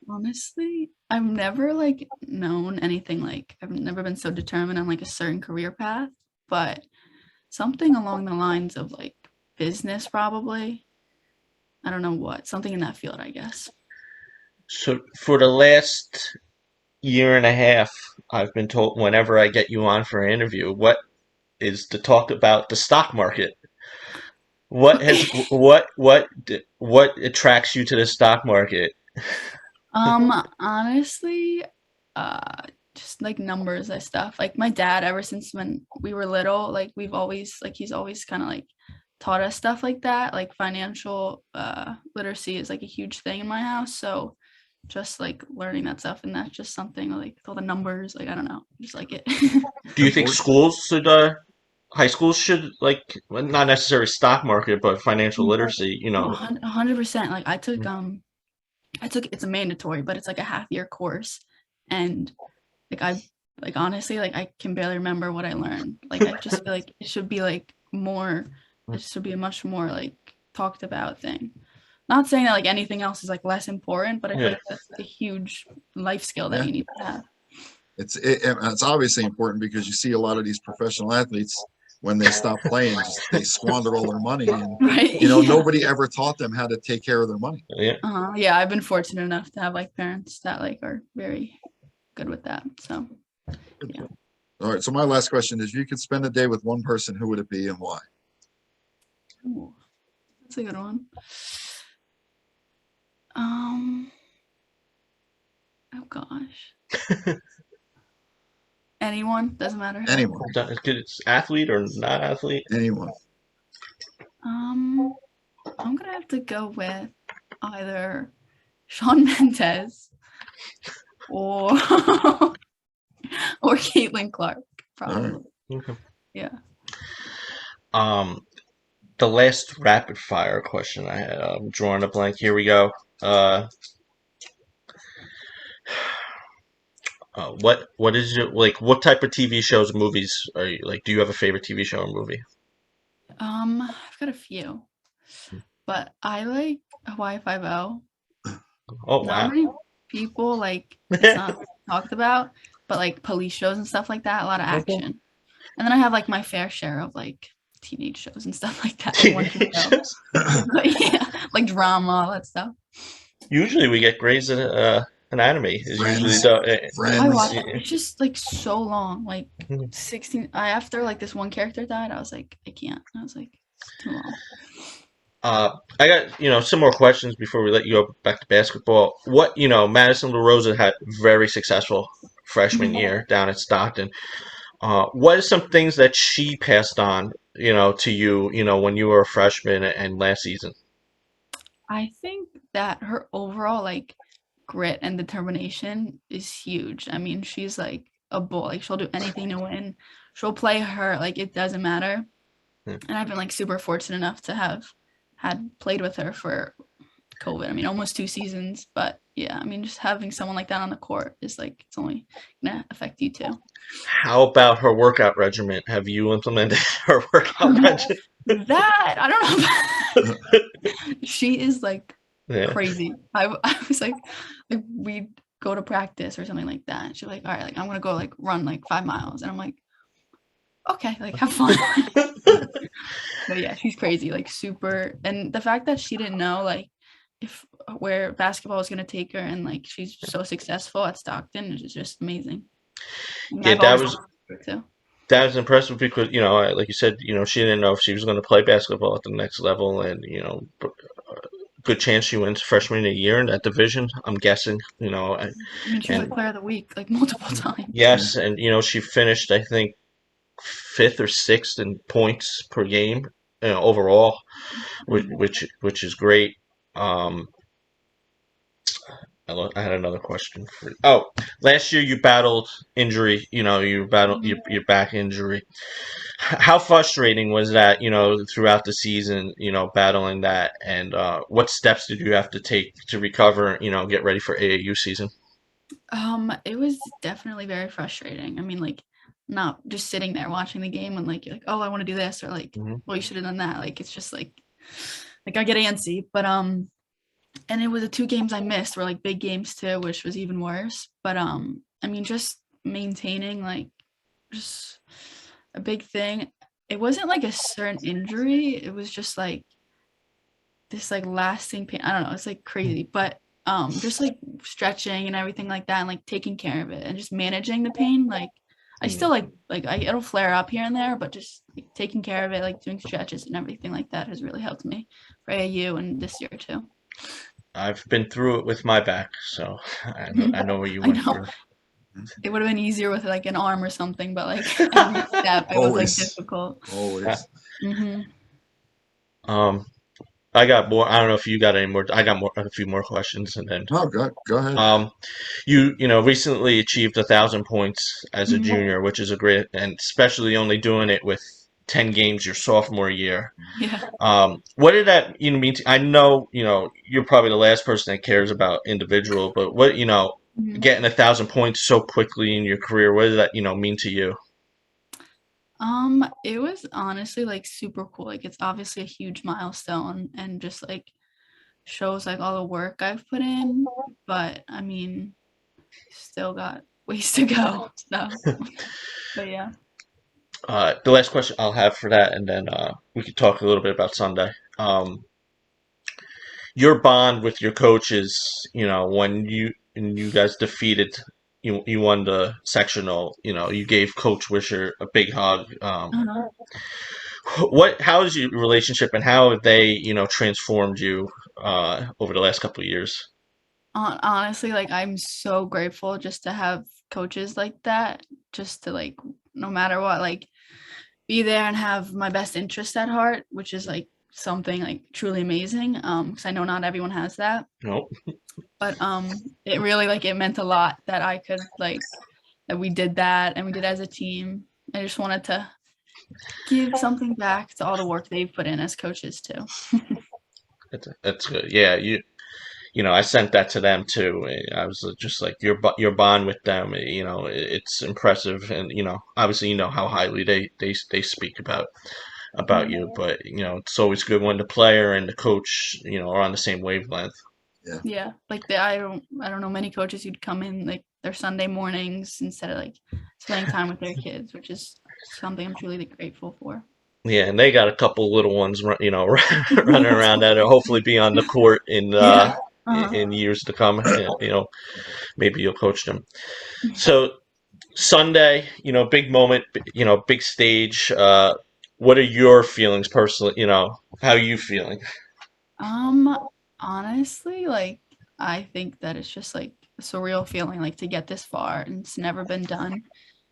Honestly, I've never like known anything like I've never been so determined on like a certain career path, but something along the lines of like business probably. I don't know what, something in that field, I guess. So for the last year and a half, I've been told whenever I get you on for an interview, what is to talk about the stock market. What has what attracts you to the stock market? Honestly, just like numbers and stuff. Like my dad, ever since when we were little, like we've always like he's always kind of like taught us stuff like that. Like financial literacy is like a huge thing in my house. So just like learning that stuff, and that's just something like with all the numbers. Like I don't know, I just like it. Do you think Important. schools should high schools should like well, not necessarily stock market but financial literacy, 100%. Like I took it's a mandatory, but it's like a half year course, and like I like honestly like I can barely remember what I learned. Like I just feel like it should be like more. It should be a much more like talked about thing. Not saying that like anything else is like less important, but I feel Yeah. like that's like a huge life skill that Yeah. you need to have. It's obviously important because you see a lot of these professional athletes when they stop playing, they squander all their money, and Right. nobody ever taught them how to take care of their money. Yeah. Yeah, I've been fortunate enough to have like parents that like are very good with that. So yeah. All right. So my last question is: if you could spend a day with one person, who would it be and why? Ooh, that's a good one. Oh gosh. Anyone, doesn't matter. Anyone. It's athlete or not athlete. Anyone. I'm gonna have to go with either Shawn Mendes or or Caitlin Clark, probably. All Okay. Yeah. The last rapid fire question I had, I'm drawing a blank. Here we go. What is your like? What type of TV shows, movies are you like? Do you have a favorite TV show or movie? I've got a few, but I like Hawaii Five-O. Oh Not wow! many people like it's not talked about, but like police shows and stuff like that, a lot of Okay. action. And then I have like my fair share of like teenage shows and stuff like that. I want to know. Teenagers. But yeah, like drama, all that stuff. Usually we get Grey's Anatomy. Is usually Friends. the I Friends. watched it. It's just like so long, like Mhm. 16. After like this one character died, I was like, I can't. I was like, it's too long. I got some more questions before we let you go back to basketball. What Madison LaRosa had very successful freshman Mhm. year down at Stockton. What are some things that she passed on, to you, when you were a freshman and last season? I think that her overall like grit and determination is huge. I mean, she's like a bull. Like she'll do anything to win. She'll play her like it doesn't matter. Hmm. And I've been like super fortunate enough to have had played with her for COVID. I mean, almost 2 seasons. But yeah, I mean, just having someone like that on the court is like it's only gonna affect you too. How about her workout regimen? Have you implemented her workout regimen? That I don't know. She is like Yeah. crazy. I was like we'd go to practice or something like that. And she's like, all right, like I'm gonna go like run like 5 miles. And I'm like, okay, like have fun. But yeah, she's crazy, like super. And the fact that she didn't know like if where basketball was gonna take her and like she's so successful at Stockton is just amazing. I mean, Yeah, I've always wanted her to. that was impressive because like you said, she didn't know if she was going to play basketball at the next level, and good chance she wins freshman of the year in that division. I'm guessing, I mean, she was like and player of the week like multiple times. yes, and she finished, I think, fifth or sixth in points per game, overall, which is great. Um, I had another question for you. Oh, last year you battled injury. You battled your back injury. How frustrating was that? Throughout the season, battling that, and what steps did you have to take to recover? Get ready for AAU season. It was definitely very frustrating. I mean, like, not just sitting there watching the game and like you're like, oh, I want to do this or like, Hmm. well, you should have done that. Like, it's just like I get antsy. But and it was the 2 games I missed were like big games too, which was even worse. But I mean, just maintaining like just a big thing. It wasn't like a certain injury. It was just like this like lasting pain. I don't know. It's like crazy, but just like stretching and everything like that, and like taking care of it and just managing the pain. Like I still like it'll flare up here and there, but just like, taking care of it, like doing stretches and everything like that has really helped me for AAU and this year too. I've been through it with my back, so I know what you I went know through. it would have been easier with like an arm or something, but like every step it was like Always. difficult. Always. Hmm. Um, I got more. I don't know if you got any more. I got a few more questions, and then No, go ahead. you recently achieved 1,000 points as a Hmm. junior, which is a great, and especially only doing it with 10 games your sophomore year. Yeah. What did that mean? I know you're probably the last person that cares about individual, but what Mhm. getting 1,000 points so quickly in your career, what did that mean to you? It was honestly like super cool. Like it's obviously a huge milestone and just like shows like all the work I've put in, but I mean, still got ways to go. So, but yeah. The last question I'll have for that, and then we could talk a little bit about Sunday. Your bond with your coaches, when you guys defeated, you won the sectional. You gave Coach Wisher a big hug. Uh-huh. How is your relationship, and how have they, transformed you over the last couple of years? Honestly, like I'm so grateful just to have coaches like that, just to like no matter what, like be there and have my best interest at heart, which is like something like truly amazing. Because I know not everyone has that. No. But it really like it meant a lot that I could like that we did that and we did it as a team. I just wanted to give something back to all the work they've put in as coaches too. That's good. Yeah, I sent that to them too. I was just like your bond with them. It's impressive, and obviously how highly they speak about Mhm. you. But it's always good when the player and the coach are on the same wavelength. Yeah. Yeah, like I don't know many coaches who'd come in like their Sunday mornings instead of like spending time with their kids, which is something I'm truly grateful for. Yeah, and they got a couple little ones, running around that'll hopefully be on the court Yeah. Uh-huh. in years to come. Maybe you'll coach them. So Sunday, big moment, big stage. What are your feelings personally? How are you feeling? Honestly, like I think that it's just like a surreal feeling, like to get this far and it's never been done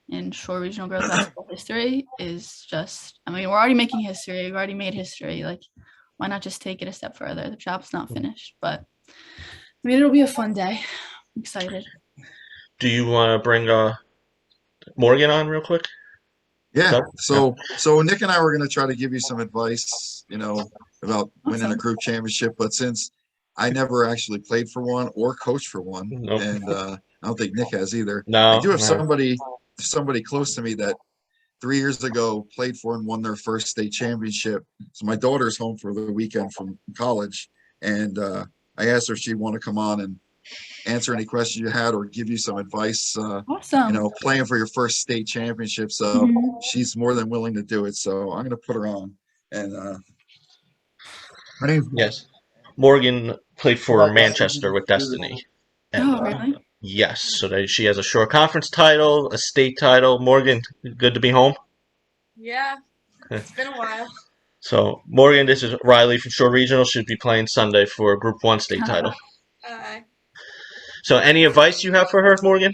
in Shore Regional Girls Basketball history is just, I mean, we're already making history. We've already made history. Like, why not just take it a step further? The job's not finished, but I mean, it'll be a fun day. I'm excited. Do you want to bring Morgan on real quick? Yeah. Doug? So Nick and I were going to try to give you some advice, about winning a Awesome. group championship, but since I never actually played for one or coached for one, Nope. and I don't think Nick has either. No, I do have no. somebody close to me that 3 years ago played for and won their first state championship. So my daughter's home for the weekend from college, and I asked her if she'd want to come on and answer any questions you had or give you some advice. Awesome. Playing for your first state championship. So Mhm. she's more than willing to do it. So I'm going to put her on. And her name's Yes. Morgan played for like us. Manchester with Destiny. And Oh, really? yes, so she has a short conference title, a state title. Morgan, good to be home. Yeah, it's been a while. So, Morgan, this is Rylee from Shore Regional. Should be playing Sunday for a Group 1 state title. Uh, So, any advice you have for her, Morgan?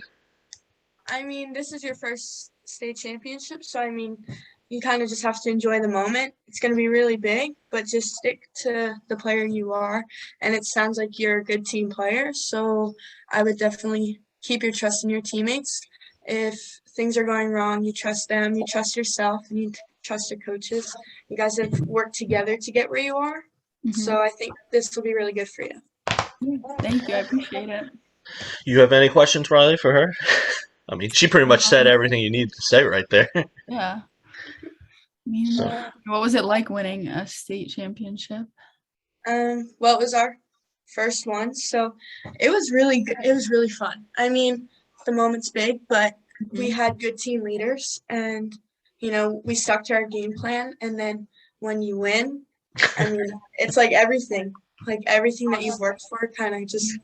I mean, this is your first state championship, so I mean, you kind of just have to enjoy the moment. It's going to be really big, but just stick to the player you are. And it sounds like you're a good team player, so I would definitely keep your trust in your teammates. If things are going wrong, you trust them, you trust yourself, and you trust your coaches. You guys have worked together to get where you are, so I think this will be really good for you. Thank you. I appreciate it. You have any questions, Rylee, for her? I mean, she pretty much said everything you needed to say right there. Yeah. I mean, what was it like winning a state championship? Well, it was our first one, so it was really good. It was really fun. I mean, the moment's big, but we had good team leaders, and we stuck to our game plan. And then when you win, I mean, it's like everything that you've worked for, kind of just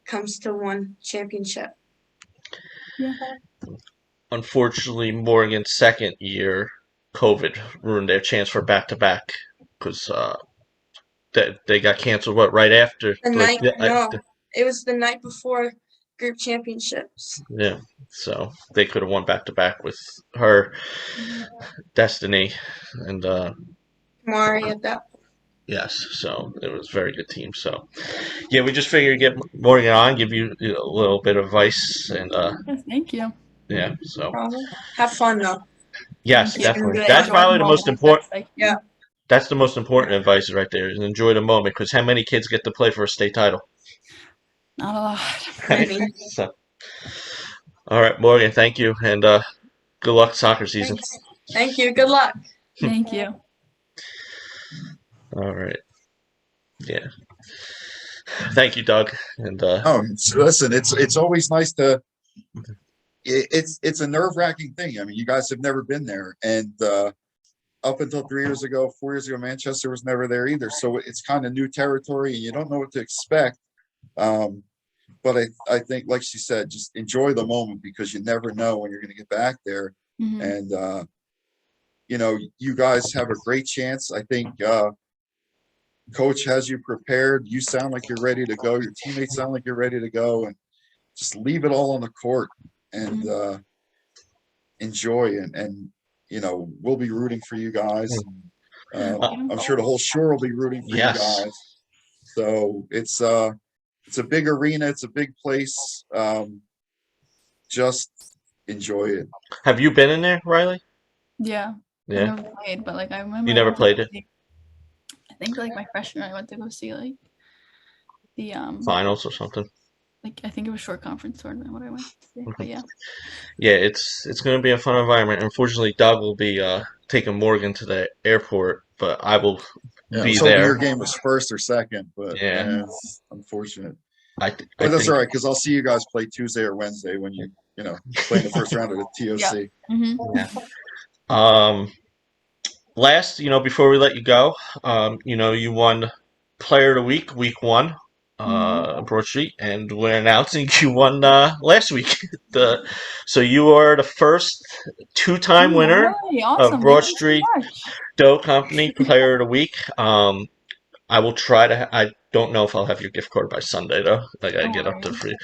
comes to one championship. Yeah. Unfortunately, Morgan's second year, COVID ruined their chance for back-to-back because they got canceled, right after? It was the night before group championships. Yeah, so they could have won back-to-back with her, Destiny, and Mari at that. yes, so it was a very good team. So, yeah, we just figured get Morgan on, give you a little bit of advice, and Yes, thank you. yeah, so Have fun though. yes, Thank you. definitely. Really That's enjoy probably the the most moment. important. Yeah. That's the most important advice right there is enjoy the moment because how many kids get to play for a state title? Not a lot. So, all right, Morgan, thank you, and good luck soccer season. Thanks. Thank you. Good luck. Thank you. All right. Yeah. Thank you, Doug. And listen, it's always nice to. It's a nerve-wracking thing. I mean, you guys have never been there, and up until 3 years ago, 4 years ago, Manchester was never there either. So it's kind of new territory, and you don't know what to expect. But I think, like she said, just enjoy the moment because you never know when you're going to get back there. And you guys have a great chance. I think coach has you prepared. You sound like you're ready to go. Your teammates sound like you're ready to go, and just leave it all on the court and enjoy. And we'll be rooting for you guys. I'm sure the whole Shore will be rooting for you guys. So it's a big arena. It's a big place. Just enjoy it. have you been in there, Rylee? Yeah. Yeah. I never played, but like I remember. You never played it? I think like my freshman year I went to go see like the Finals or something. like I think it was short conference tournament what I went to see. But yeah. Yeah, it's going to be a fun environment. Unfortunately, Doug will be taking Morgan to the airport, but I will be there. Your game was first or second, but yeah, it's unfortunate. But that's all right because I'll see you guys play Tuesday or Wednesday when you playing the first round of the TOC. Mhm. Yeah. Last, before we let you go, you won Player of the Week, week one, Broad Street, and we're announcing you won last week. So you are the first two-time Oh, winner really? of Awesome. Broad Thank you so Street much. Dough Company Player of the Week. I will try to. I don't know if I'll have your gift card by Sunday though. I gotta No get up to worries. free.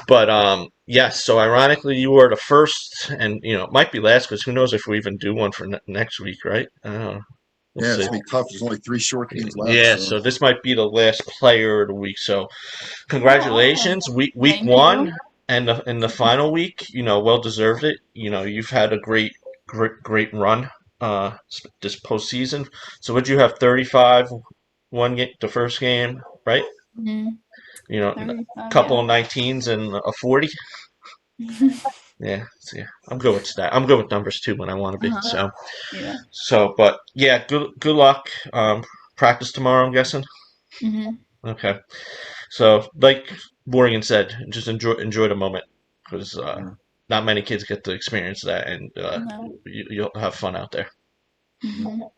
But yes. So ironically, you were the first, and it might be last because who knows if we even do one for next week, right? I don't know. We'll Yeah, see. it's gonna be tough. There's only 3 short teams left. Yeah. So So this might be the last Player of the Week. So Oh, awesome. congratulations, week Thank you. one, and in the final week, well deserved it. You've had a great run this postseason. So would you have 35 one game, the first game, right? Mhm. A 35, couple of 19s and a 40. yeah. Yeah, see, I'm good with that. I'm good with numbers too when I want to be. Uh-huh. Yeah. But yeah, good luck. Practice tomorrow, I'm guessing. Mhm. Okay. So, like Morgan said, just enjoy the moment because yeah. not many kids get to experience that, and No. you'll have fun out there. Mhm.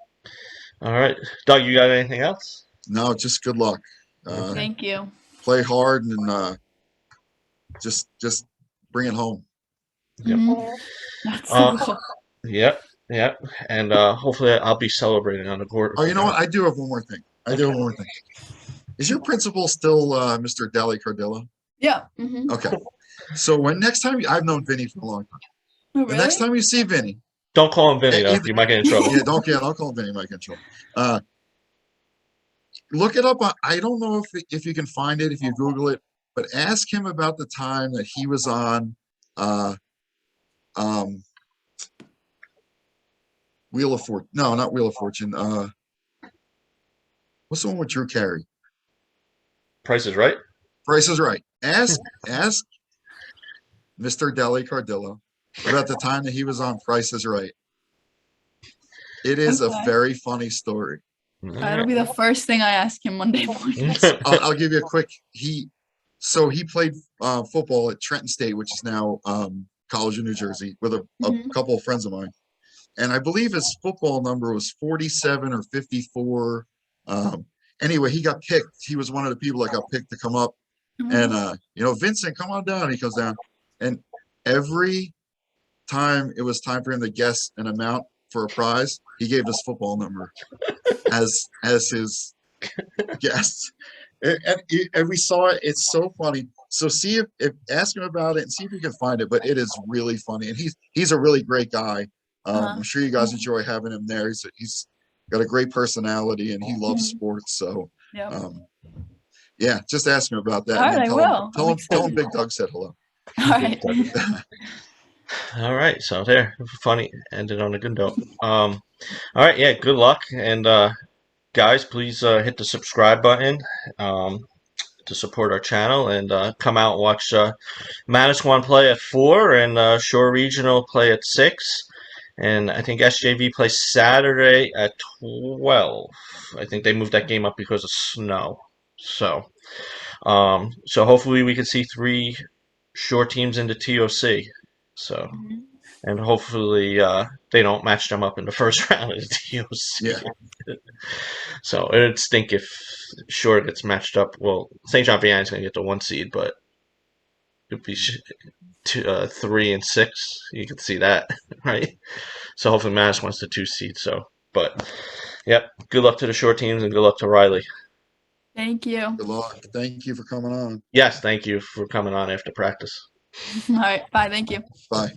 All right, Doug, you got anything else? No, just good luck. Okay. Thank you. Play hard and just bring it home. Yep. Mhm. That's the Uh, goal. yep, and hopefully I'll be celebrating on the court. Oh, you know what? I do have one more thing. Is your principal still Mr. Dali Cardillo? Yeah. Mhm. Okay. So next time I've known Vinny for a long time. Oh, The next really? time you see Vinny, Don't call him Vinny though. either, You might get in trouble. yeah, don't call him Vinny, Mike in trouble. Look it up. I don't know if you can find it if you Google it, but ask him about the time that he was on um Wheel of Fortune. No, not Wheel of Fortune. What's the one with Drew Carey? Price is right. Price is Right. Ask Mr. Deli Cardillo about the time that he was on Price is Right. It is a Okay. very funny story. That'll be the first thing I ask him Monday morning. I'll give you a quick. He played football at Trenton State, which is now College of New Jersey, with a Mhm. couple of friends of mine. And I believe his football number was 47 or 54. Anyway, he got picked. He was one of the people that got picked to come up. And Vincent, come on down. He comes down, and every time it was time for him to guess an amount for a prize, he gave his football number as his guess. And we saw it. It's so funny. So see if ask him about it and see if you can find it. But it is really funny, and he's a really great guy. I'm sure you guys enjoy having him there. He's got a great personality, and he loves sports. So Yep. yeah, just ask him about that. All And right, I then will. tell him Big Doug said hello. All right. All right, so there, funny, ended on a good note. All right, yeah, good luck, and guys, please hit the subscribe button to support our channel, and come out and watch Manasquan play at 4, and Shore Regional play at 6, and I think SJV plays Saturday at 12. I think they moved that game up because of snow, so hopefully we can see 3 Shore teams into TOC. So. Mhm. And hopefully they don't match them up in the first round of the TOC. Yeah. So it'd stink if Shore gets matched up. Well, St. John Vianney's going to get the 1 seed, but it'd be 3 and 6. You can see that, right? So hopefully Madison wants the 2 seed. But yep, good luck to the Shore teams and good luck to Rylee. Thank you. Good luck. Thank you for coming on. Yes, thank you for coming on after practice. All right. Bye. Thank you. Bye.